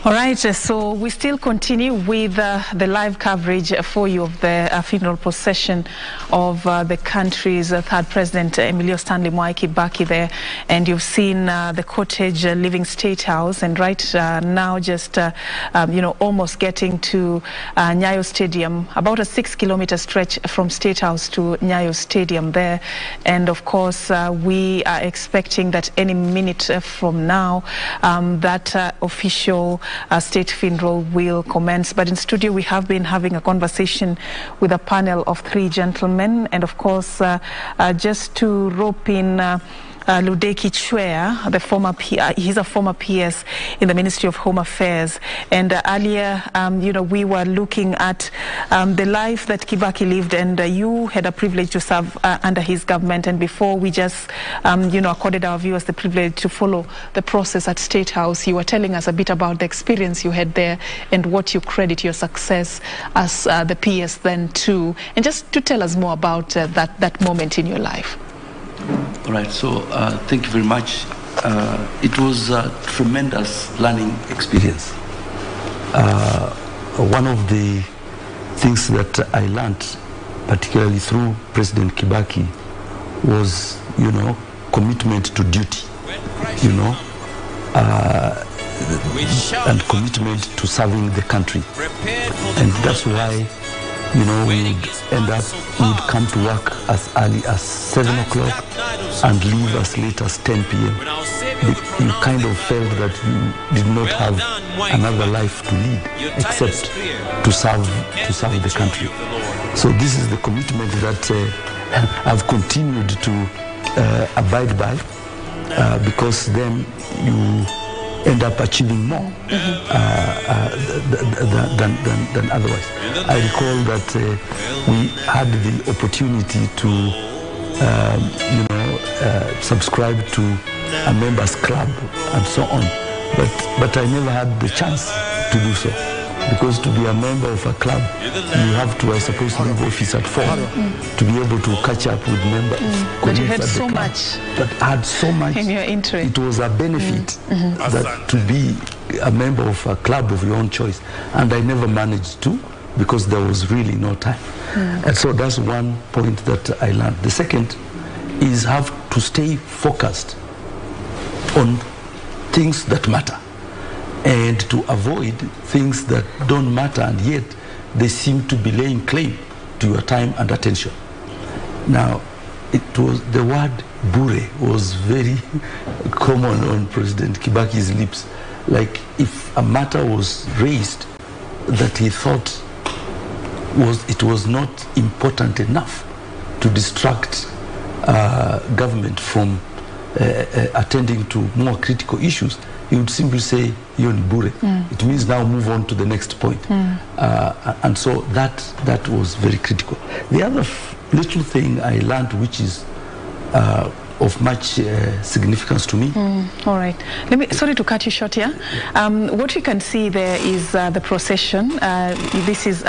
All right, so we still continue with the live coverage for you of the funeral procession of the country's third president, Emilio Stanley Mwai Kibaki there. And you've seen the cottage leaving State House, and right now just, almost getting to Nyayo Stadium, about a 6-kilometer stretch from State House to Nyayo Stadium there. And of course, we are expecting that any minute from now, that official state funeral will commence. But in studio, we have been having a conversation with a panel of 3 gentlemen, and of course, just to rope in Ludeki Chwea, the former he's a former PS in the Ministry of Home Affairs. And earlier, we were looking at the life that Kibaki lived, and you had a privilege to serve under his government. And before we just, accorded our viewers the privilege to follow the process at State House, you were telling us a bit about the experience you had there and what you credit your success as the PS then too. And just to tell us more about that moment in your life. All right, so thank you very much. It was a tremendous learning experience. One of the things that I learned, particularly through President Kibaki, was, commitment to duty, and commitment to serving the country. And that's why we would come to work as early as 7 o'clock and leave as late as 10 p.m. You kind of felt that you did not have another life to lead except to serve the country. So this is the commitment that I've continued to abide by, because then you end up achieving more than otherwise. I recall that we had the opportunity to subscribe to a members club and so on, but I never had the chance to do so, because to be a member of a club, you have to, I suppose, leave office at 4 to be able to catch up with members. But you had so much. But I had so much in your interest. It was a benefit that to be a member of a club of your own choice, and I never managed to, because there was really no time. And so that's one point that I learned. The second is have to stay focused on things that matter, and to avoid things that don't matter and yet they seem to be laying claim to your time and attention. Now, the word bure was very common on President Kibaki's lips. Like, if a matter was raised that he thought it was not important enough to distract government from attending to more critical issues, he would simply say, "Yoni bure." It means now move on to the next point. And so that was very critical. The other little thing I learned, which is of much significance to me. All right. Sorry to cut you short here. What you can see there is the procession. This is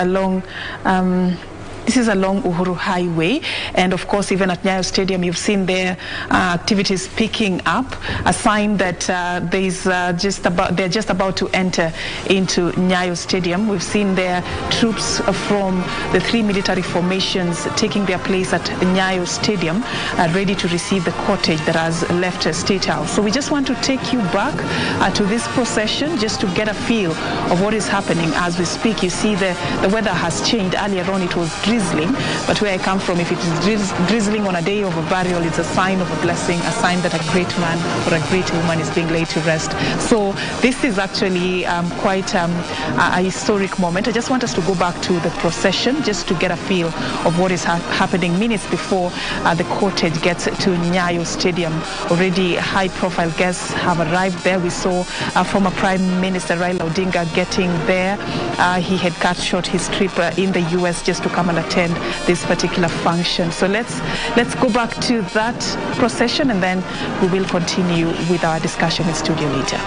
along Uhuru Highway, and of course even at Nyayo Stadium you've seen their activities picking up, a sign that they're just about to enter into Nyayo Stadium. We've seen their troops from the 3 military formations taking their place at Nyayo Stadium, ready to receive the cortege that has left State House. So we just want to take you back to this procession just to get a feel of what is happening as we speak. You see the weather has changed. Earlier on it was drizzling, but where I come from, if it is drizzling on a day of a burial, it's a sign of a blessing, a sign that a great man or a great woman is being laid to rest. So this is actually quite a historic moment. I just want us to go back to the procession just to get a feel of what is happening minutes before the cortege gets to Nyayo Stadium. Already high-profile guests have arrived there. We saw former Prime Minister Raila Odinga getting there. He had cut short his trip in the US just to come and attend this particular function. So let's go back to that procession, and then we will continue with our discussion in studio later.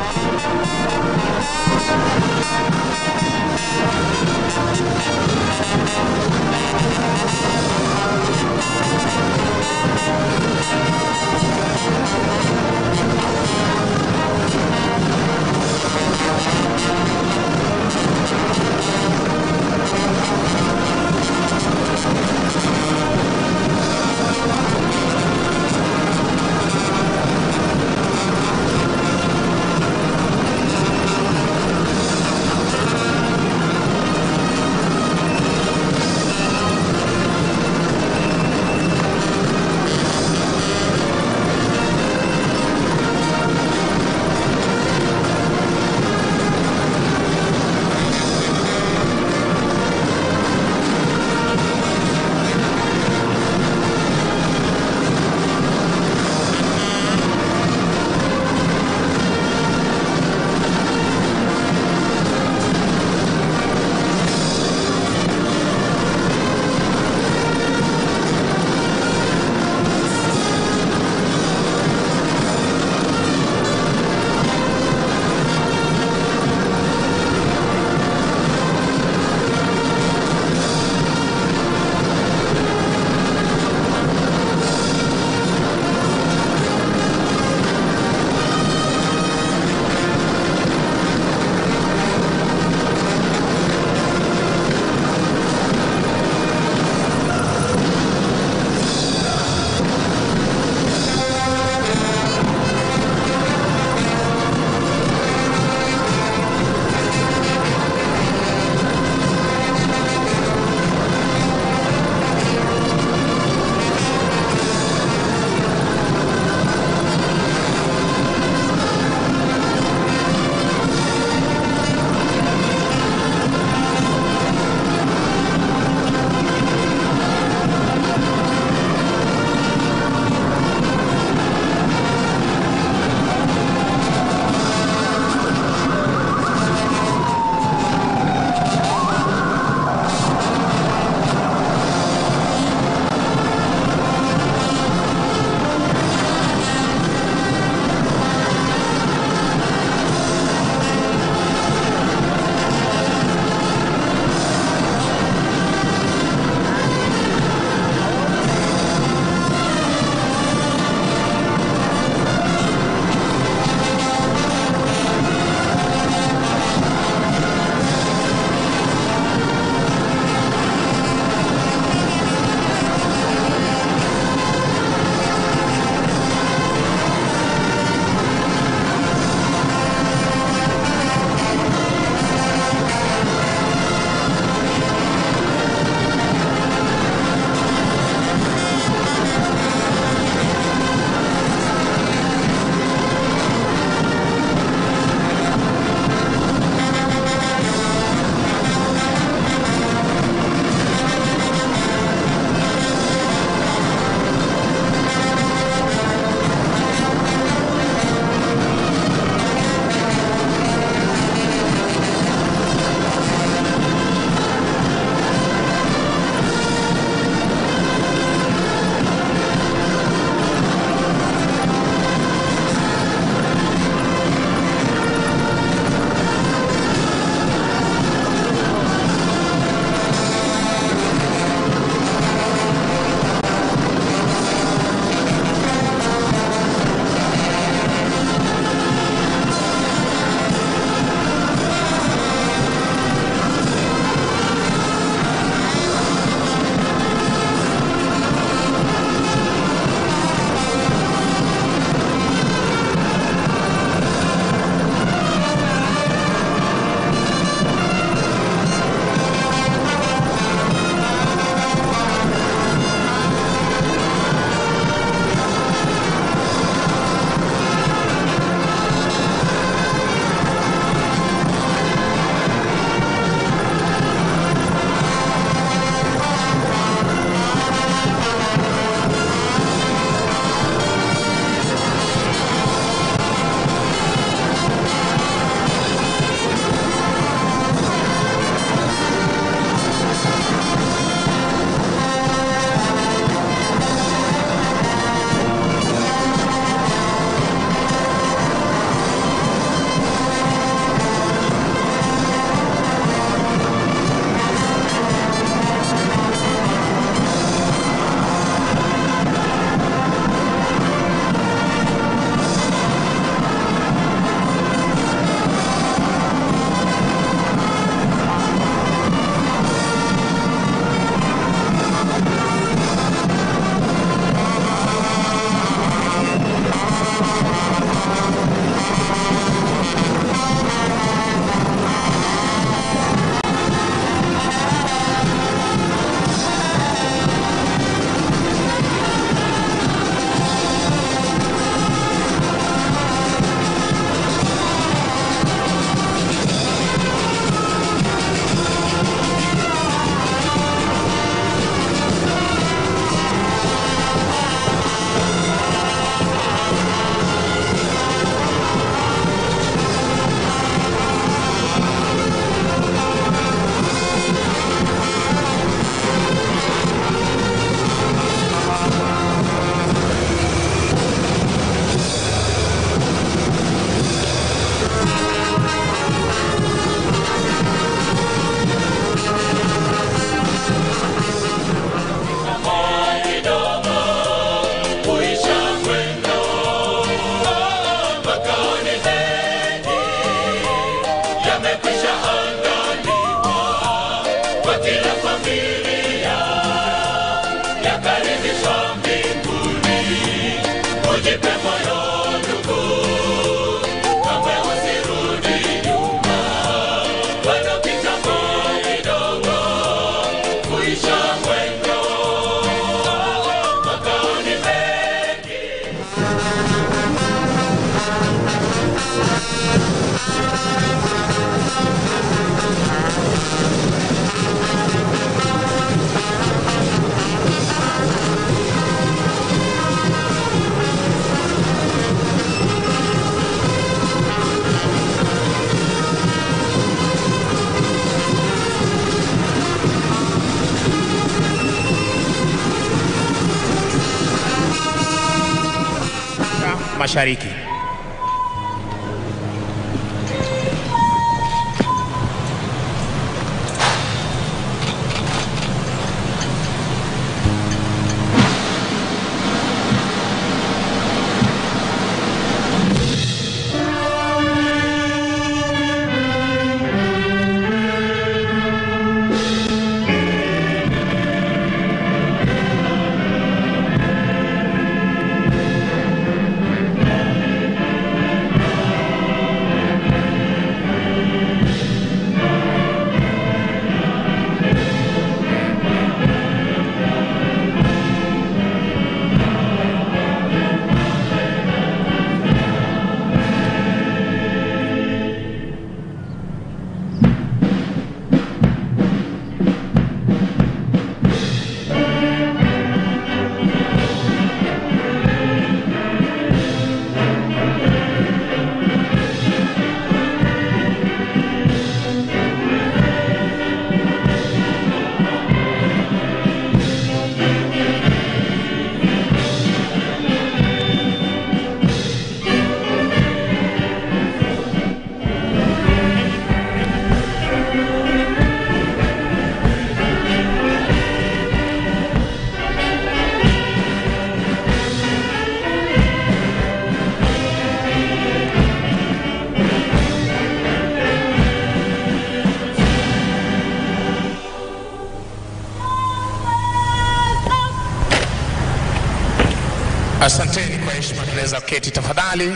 Mashariki. Asanteni kwa heshima, tunaweza keti tafadhali.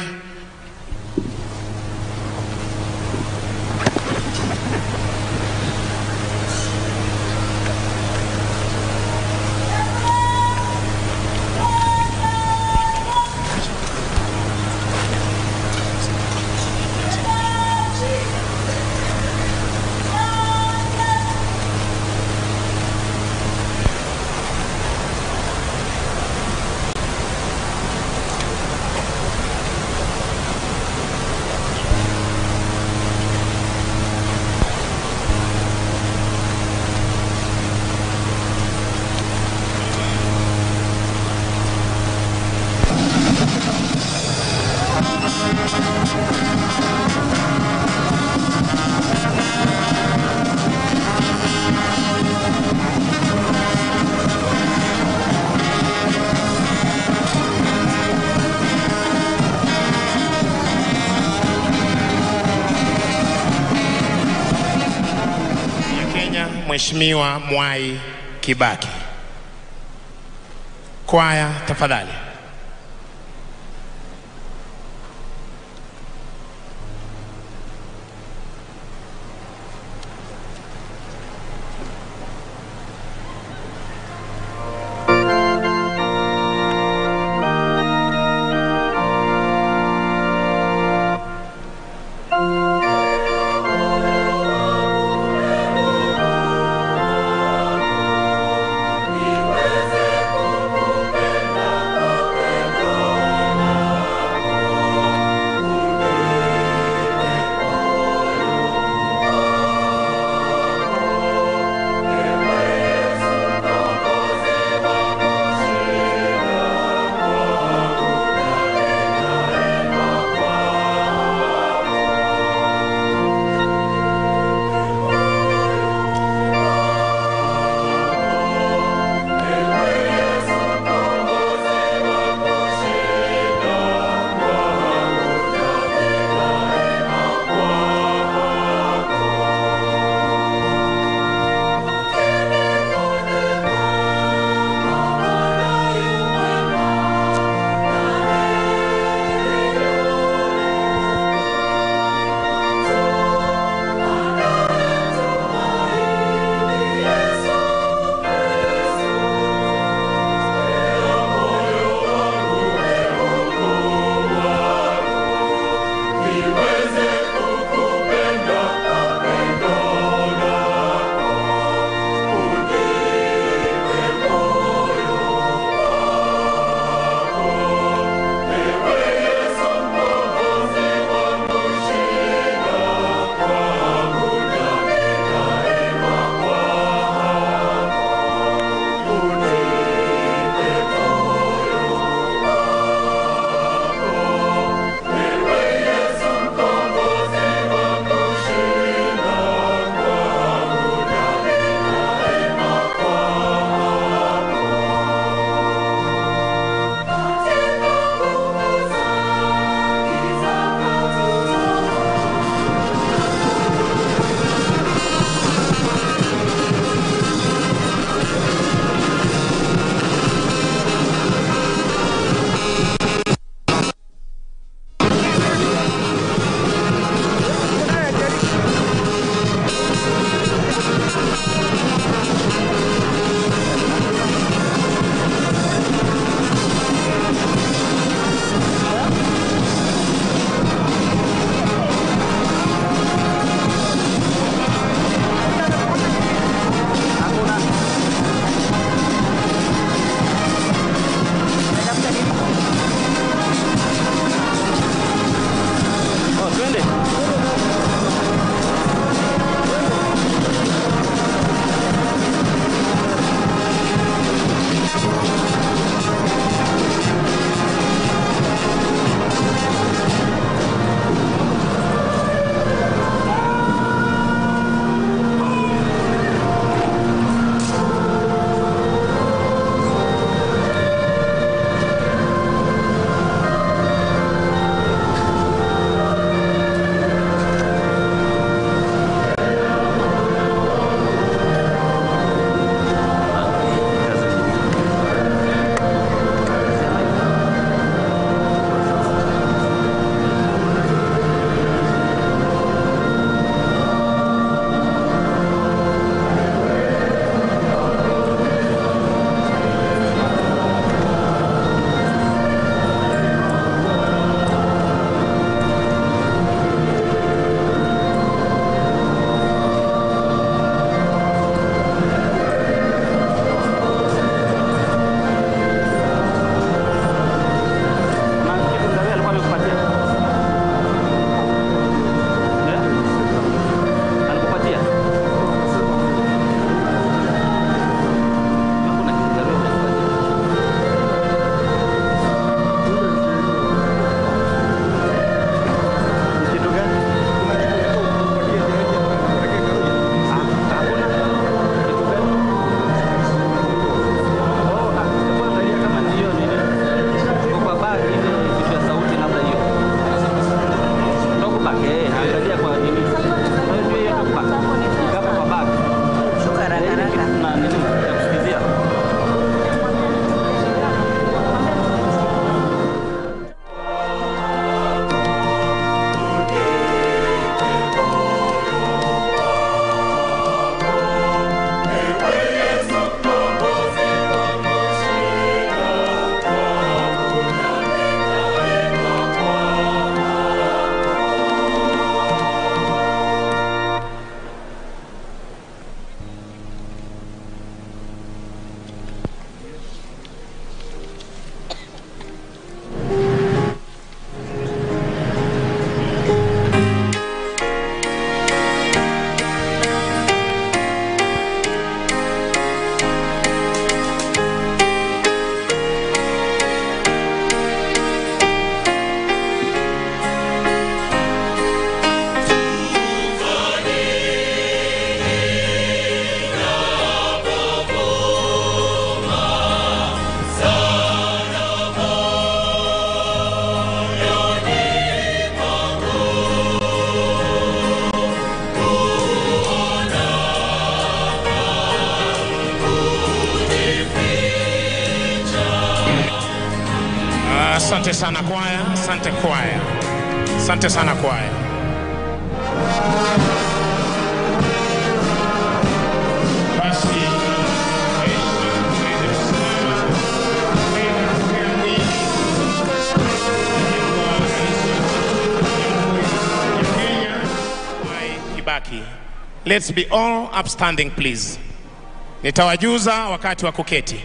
Mheshimiwa Mwai Kibaki. Kwaya tafadhali. Niweze kukupenda Asante sana kwaya, asante kwaya. Asante sana kwaya. Basi Kibaki. Let's be all upstanding please. Nitawajuza wakati wa kuketi.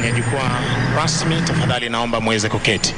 kwenye jukwaa rasmi, tafadhali naomba muweze kuketi.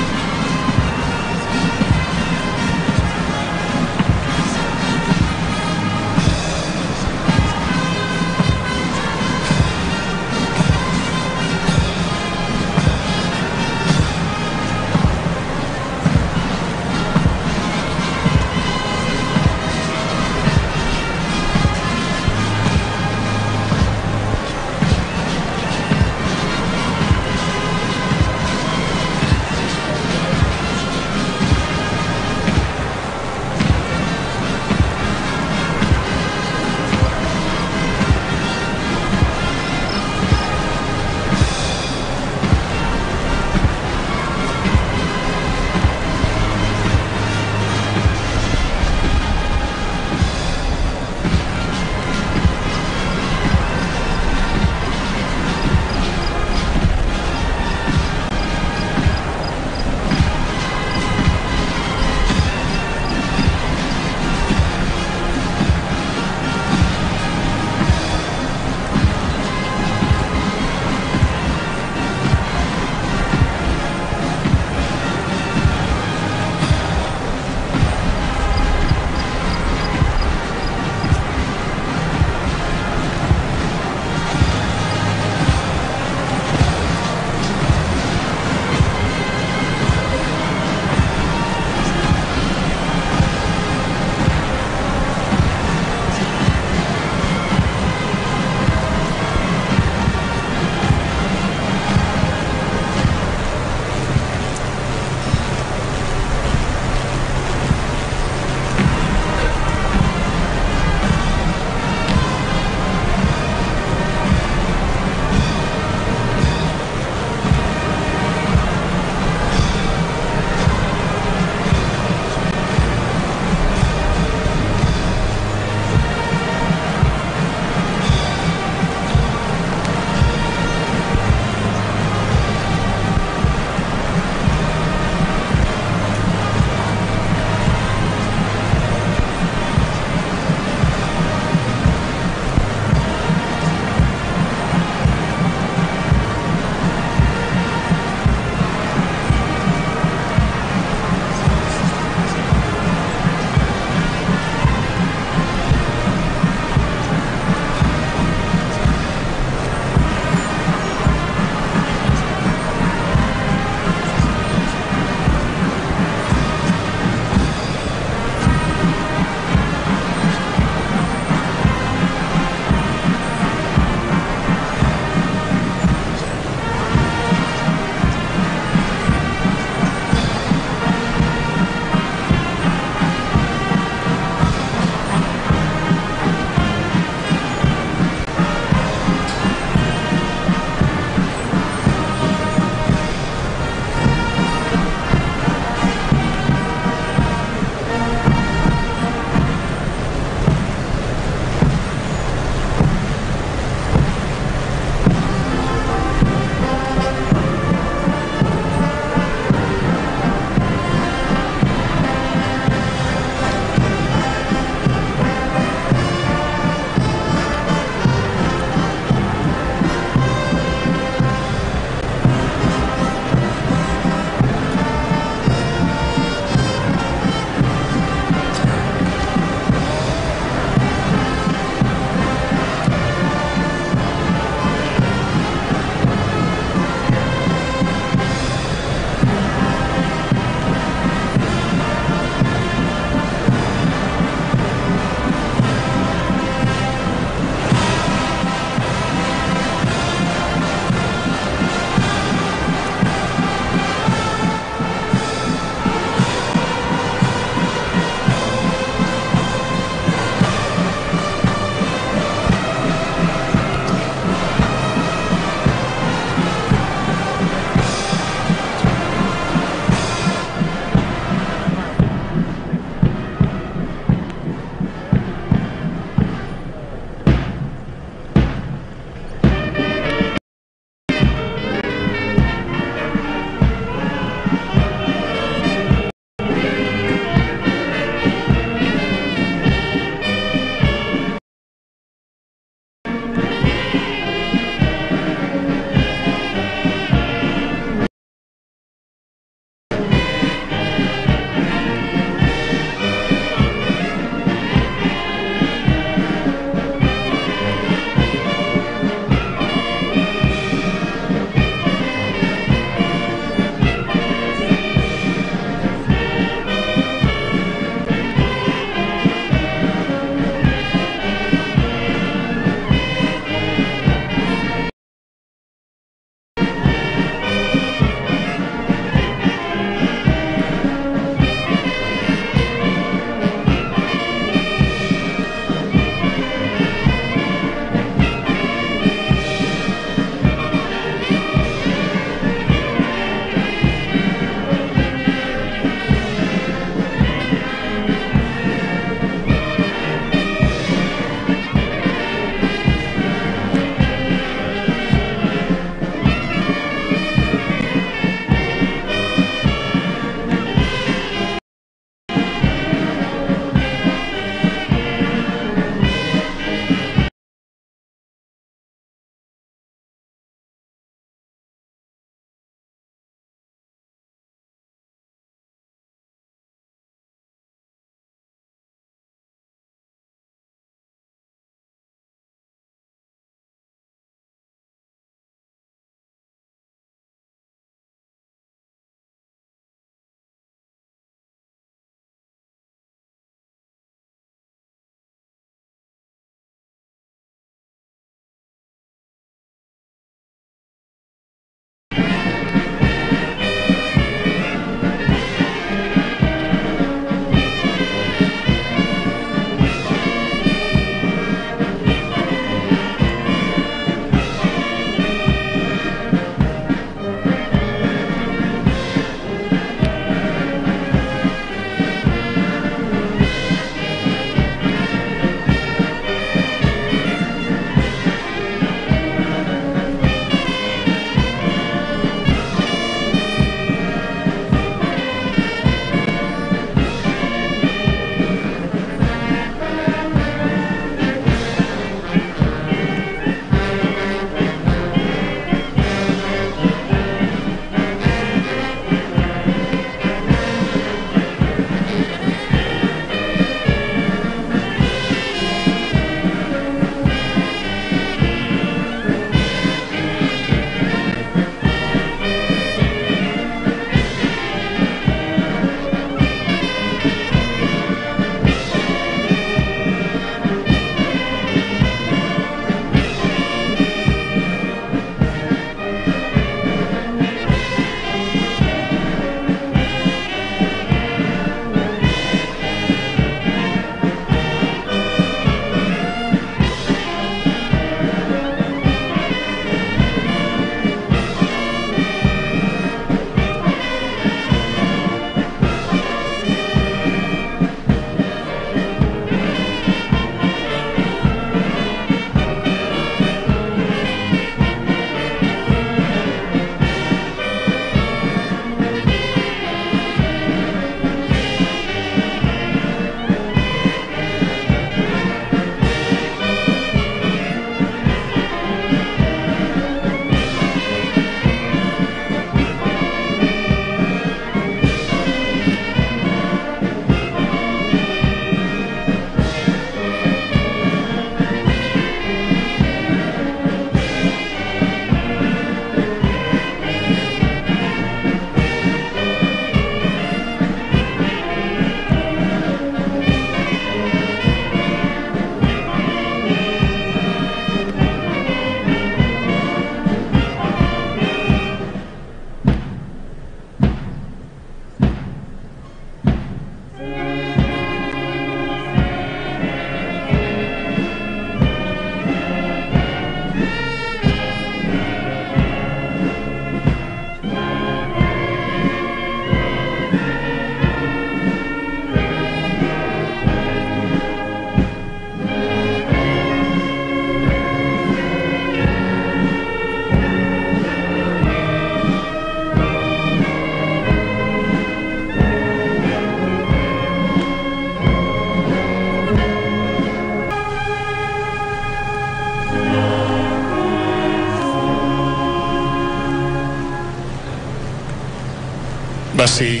Basi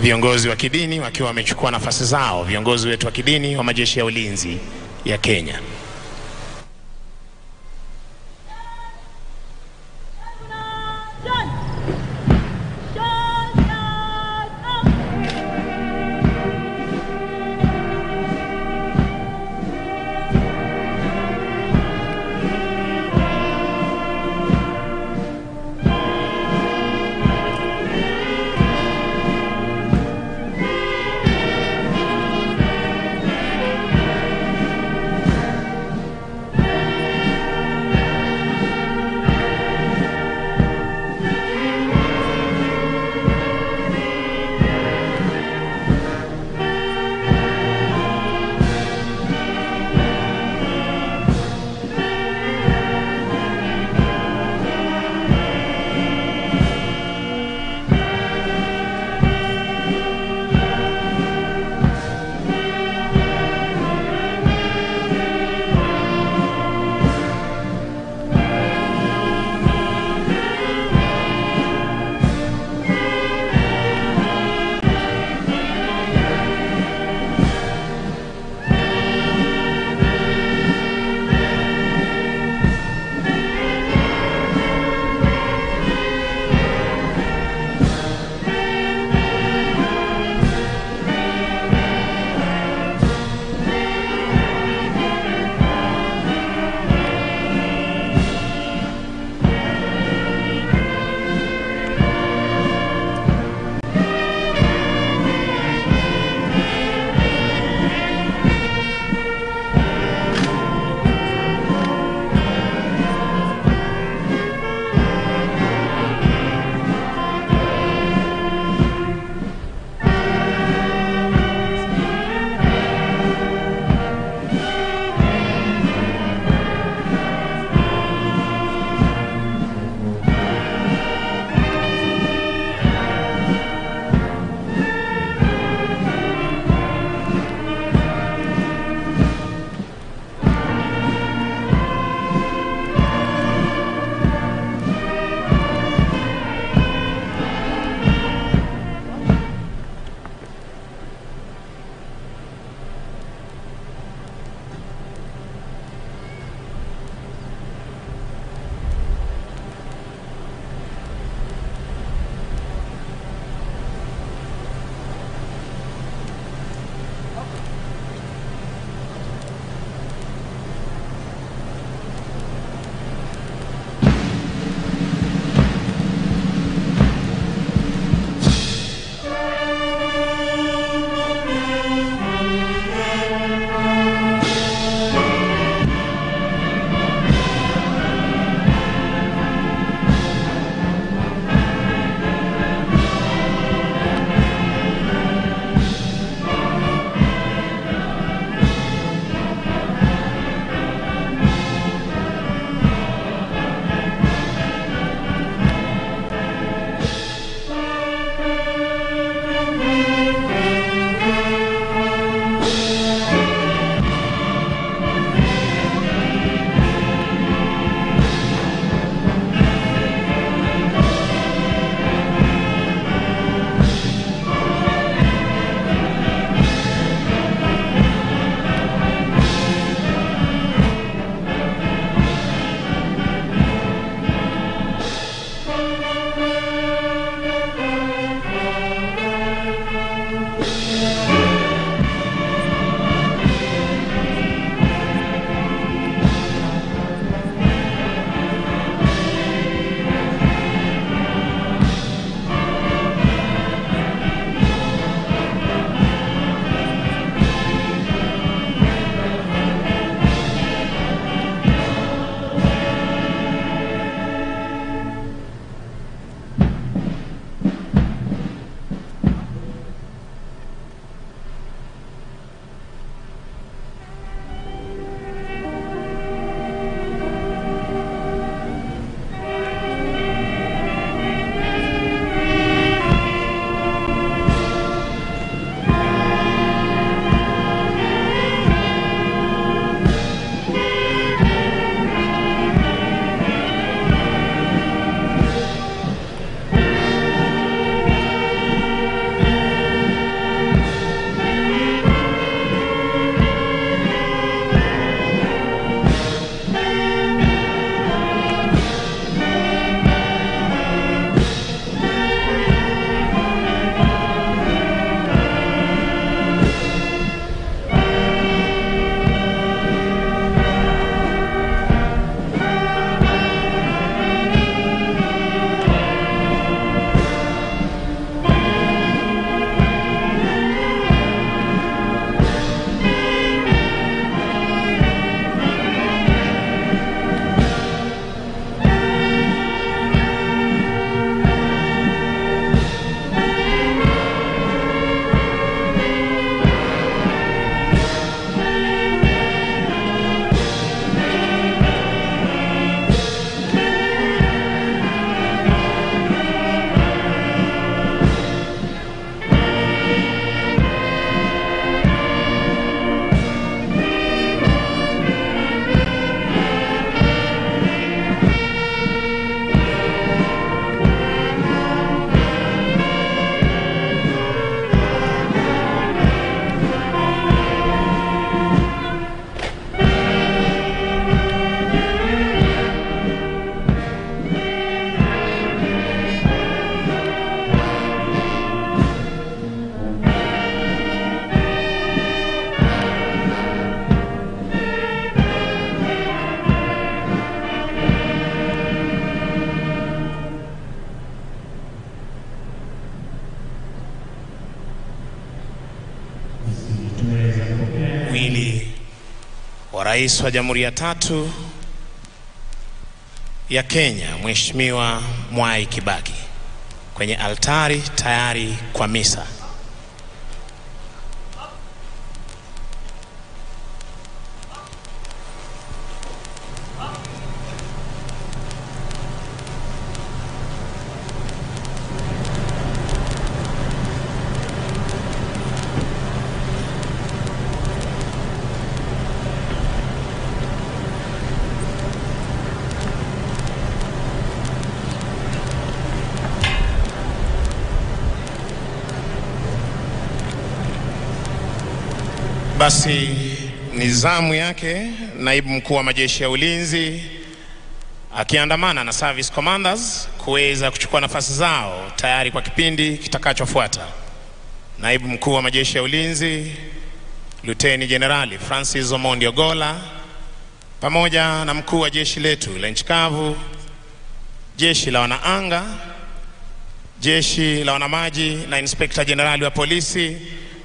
viongozi wa kidini wakiwa wamechukua nafasi zao, viongozi wetu wa kidini wa majeshi ya ulinzi ya Kenya. Rais wa Jamhuri ya tatu ya Kenya, Mheshimiwa Mwai Kibaki, kwenye altari tayari kwa misa. Basi ni zamu yake naibu mkuu wa majeshi ya ulinzi akiandamana na service commanders kuweza kuchukua nafasi zao tayari kwa kipindi kitakachofuata. Naibu mkuu wa majeshi ya ulinzi Luteni Generali Francis Omondi Ogolla pamoja na mkuu wa jeshi letu la nchi kavu, jeshi la wanaanga, jeshi la wanamaji na Inspector Generali wa polisi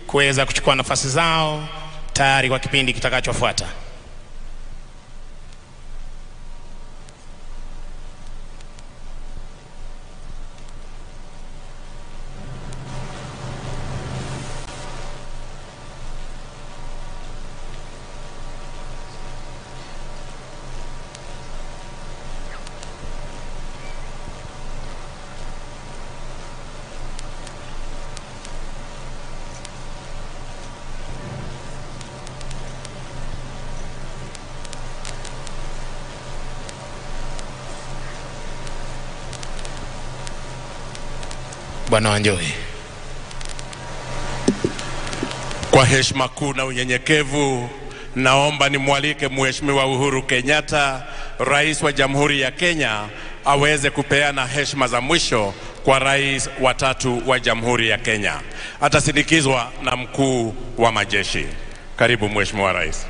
kuweza kuchukua nafasi zao tayari kwa kipindi kitakachofuata. Bwana Wanjohi. Kwa heshima kuu na unyenyekevu, naomba nimwalike Mheshimiwa Uhuru Kenyatta, Rais wa Jamhuri ya Kenya, aweze kupeana heshima za mwisho kwa Rais wa tatu wa Jamhuri ya Kenya. Atasindikizwa na mkuu wa majeshi. Karibu Mheshimiwa Rais.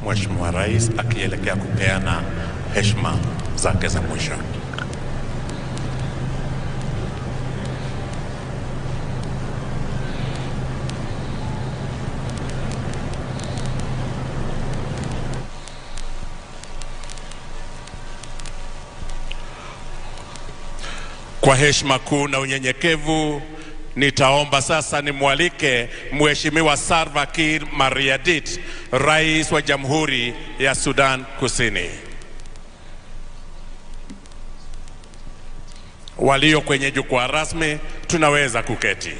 Mheshimiwa Rais akielekea kupeana heshima zake za mwisho. Kwa heshima kuu na unyenyekevu, nitaomba sasa nimwalike Mheshimiwa Salva Kiir Mayardit, Rais wa Jamhuri ya Sudan Kusini. Walio kwenye jukwaa rasmi tunaweza kuketi.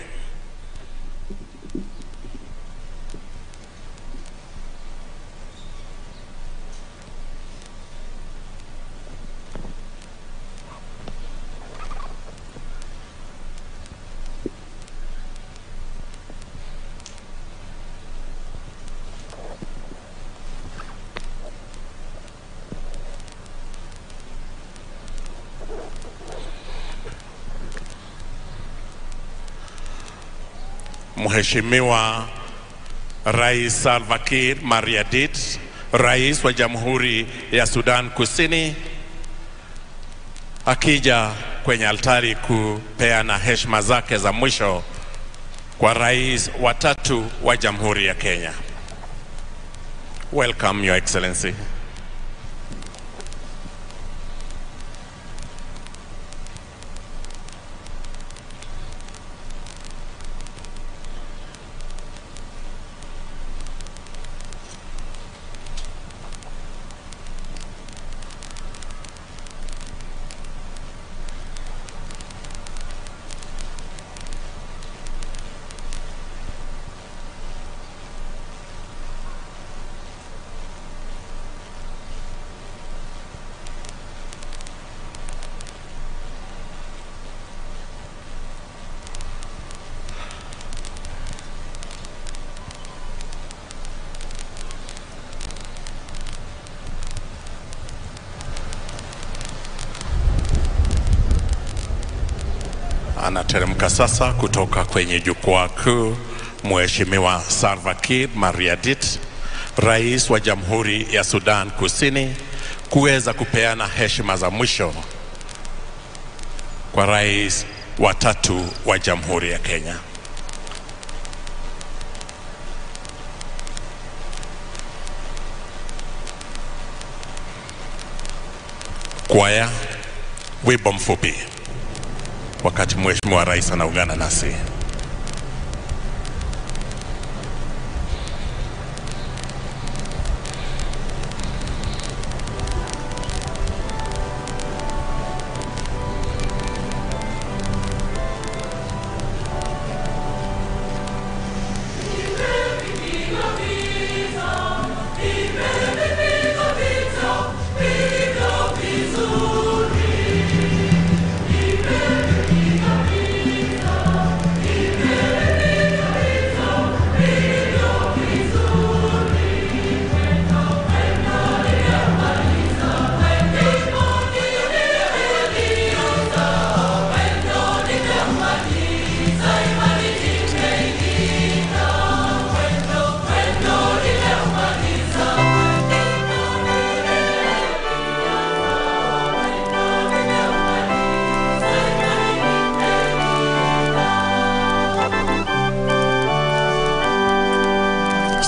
Mheshimiwa Rais Salva Kiir Mayardit, Rais wa Jamhuri ya Sudan Kusini, akija kwenye altari kupeana heshima zake za mwisho kwa rais wa tatu wa Jamhuri ya Kenya. Welcome, Your Excellency. Anateremka sasa kutoka kwenye jukwaa kuu Mheshimiwa Salva Kiir Mayardit, Rais wa Jamhuri ya Sudan Kusini, kuweza kupeana heshima za mwisho kwa rais wa tatu wa Jamhuri ya Kenya. Kwaya, wimbo mfupi wakati Mheshimiwa Rais anaungana nasi.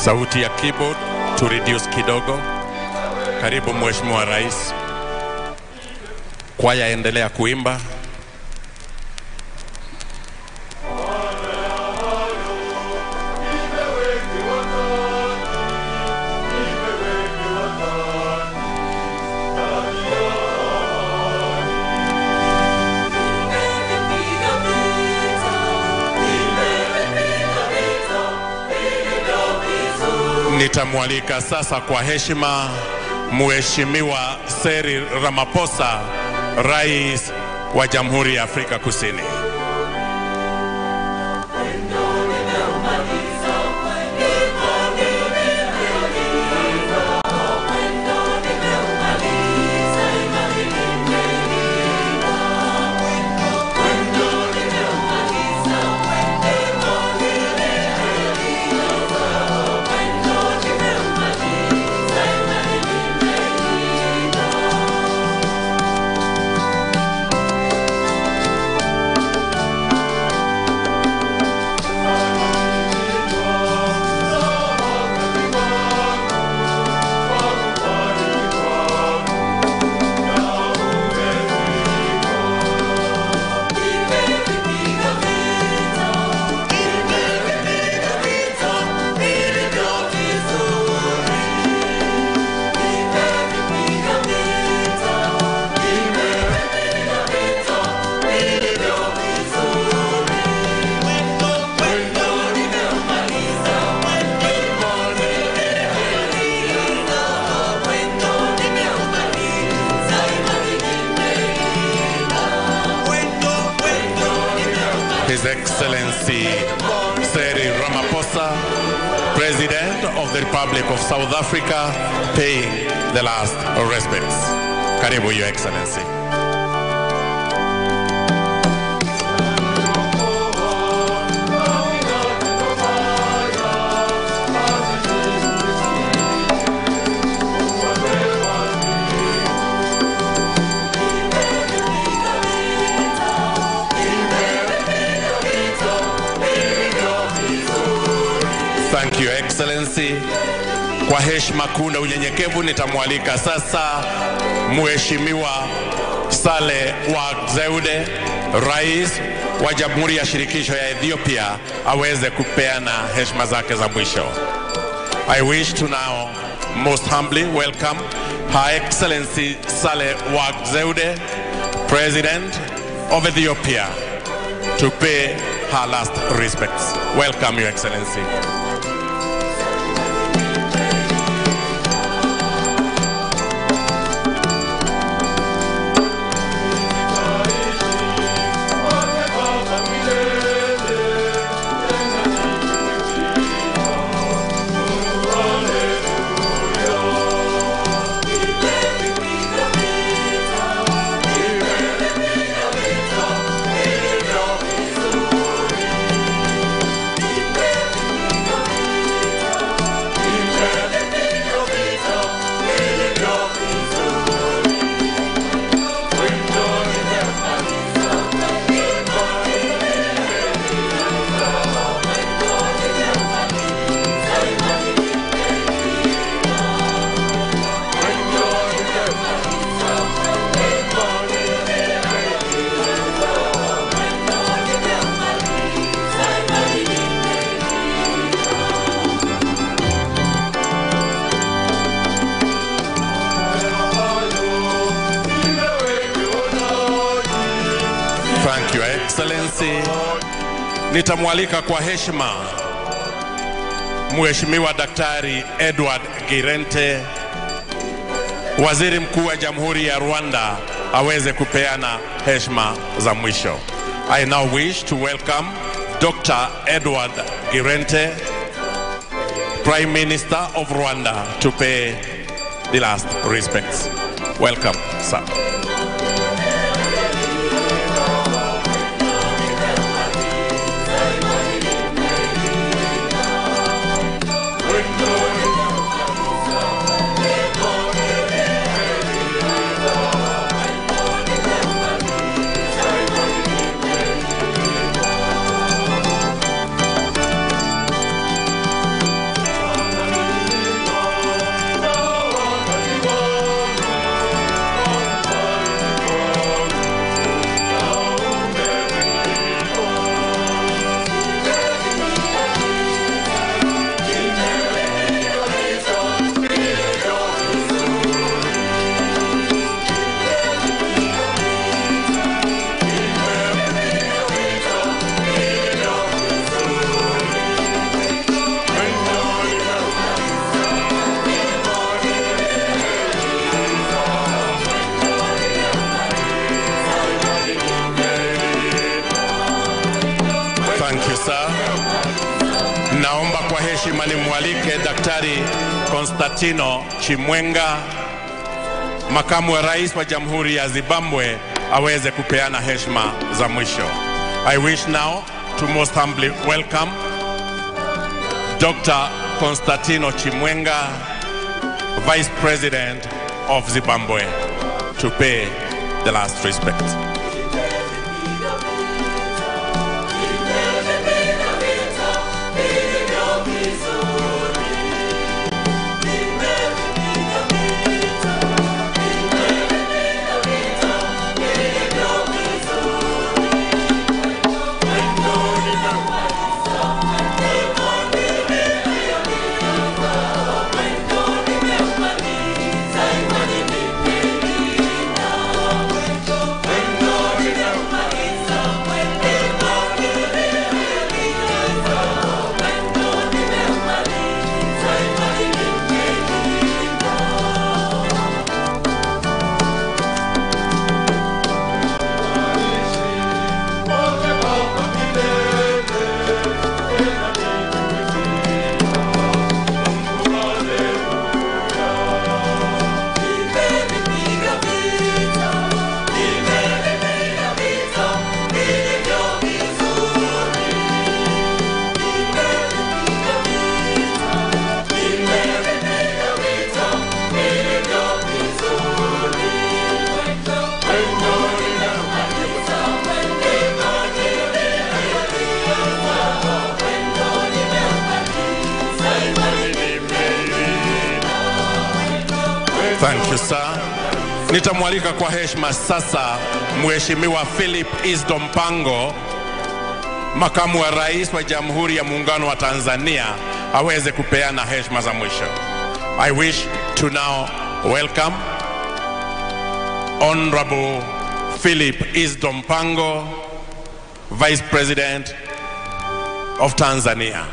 Sauti ya keyboard to reduce kidogo. Karibu Mheshimiwa Rais. Kwaya endelea kuimba. Nitamwalika sasa kwa heshima Mheshimiwa Cyril Ramaphosa, Rais wa Jamhuri ya Afrika Kusini. His Excellency Cyril Ramaphosa, President of the Republic of South Africa, paying the last respects. Karibu, Your Excellency. Thank you, Your Excellency. Kwa heshima kuu na unyenyekevu nitamwalika sasa Mheshimiwa Saleh Work Zewde, Rais wa Jamhuri ya Shirikisho ya Ethiopia, aweze kupeana heshima zake za mwisho. I wish to now most humbly welcome Her Excellency Saleh Work Zewde, President of Ethiopia, to pay her last respects. Welcome, Your Excellency. Thank you, Excellency. Nitamwalika kwa heshima Mheshimiwa Daktari Edward Girente, Waziri Mkuu wa Jamhuri ya Rwanda, aweze kupeana heshima za mwisho. I now wish to welcome Dr. Edward Girente, Prime Minister of Rwanda, to pay the last respects. Welcome, sir. Naomba kwa heshima nimwalike Daktari Constantino Chimwenga, Makamu wa Rais wa Jamhuri ya Zimbabwe, aweze kupeana heshima za mwisho. I wish now to most humbly welcome Dr. Constantino Chimwenga, Vice President of Zimbabwe, to pay the last respect. Thank you, sir. Nitamwalika kwa heshima sasa Mheshimiwa Philip Isdor Mpango, Makamu wa Rais wa Jamhuri ya Muungano wa Tanzania, aweze kupeana heshima za mwisho. I wish to now welcome Honorable Philip Isdor Mpango, Vice President of Tanzania.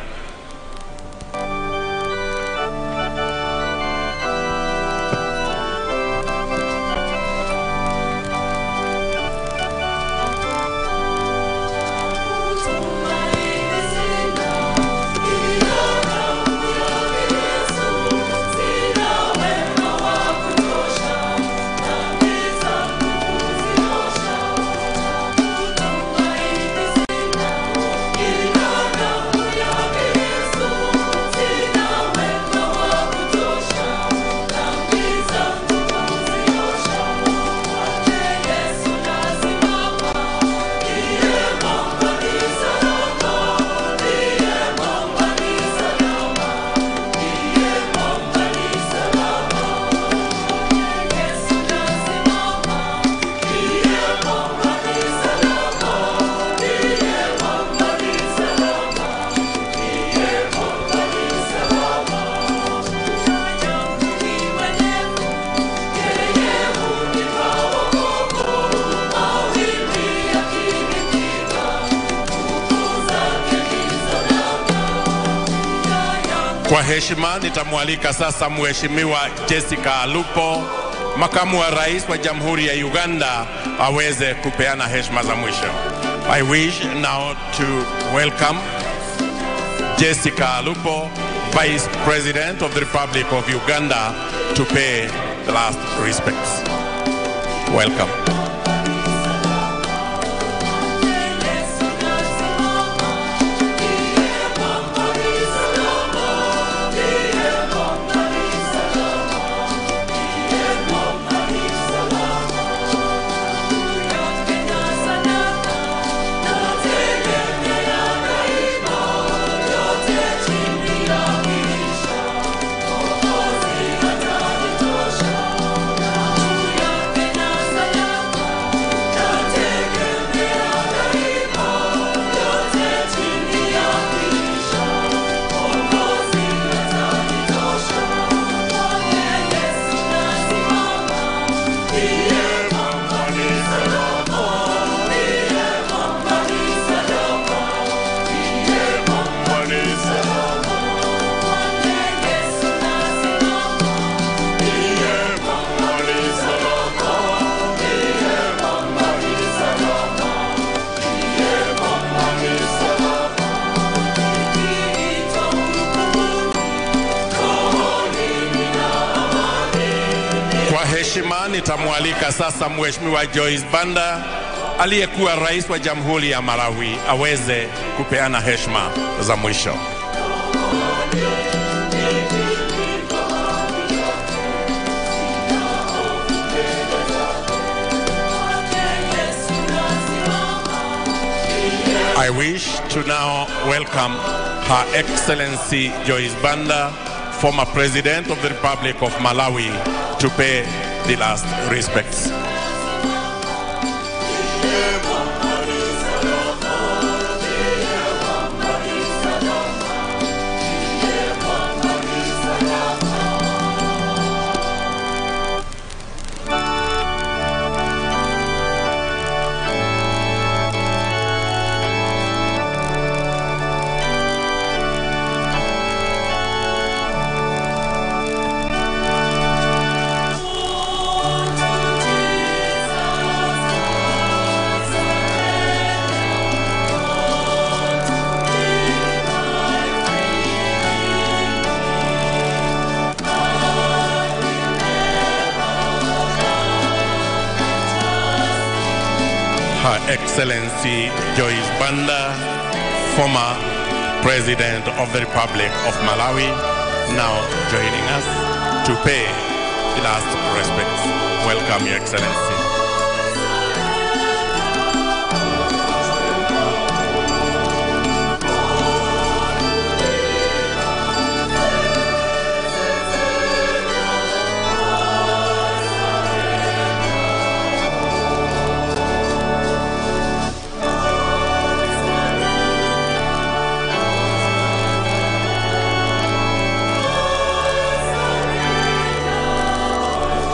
Kwa heshima nitamwalika sasa Mheshimiwa Jessica Alupo, Makamu wa Rais wa Jamhuri ya Uganda, aweze kupeana heshima za mwisho. I wish now to welcome Jessica Alupo, Vice President of the Republic of Uganda, to pay the last respects. Welcome. Heshima nitamwalika sasa Mheshimiwa Joyce Banda, aliyekuwa Rais wa Jamhuri ya Malawi, aweze kupeana heshima za mwisho. I wish to now welcome Her Excellency Joyce Banda, former President of the Republic of Malawi, to pay the last respects. Her Excellency Joyce Banda, former President of the Republic of Malawi, now joining us to pay the last respects. Welcome, Your Excellency.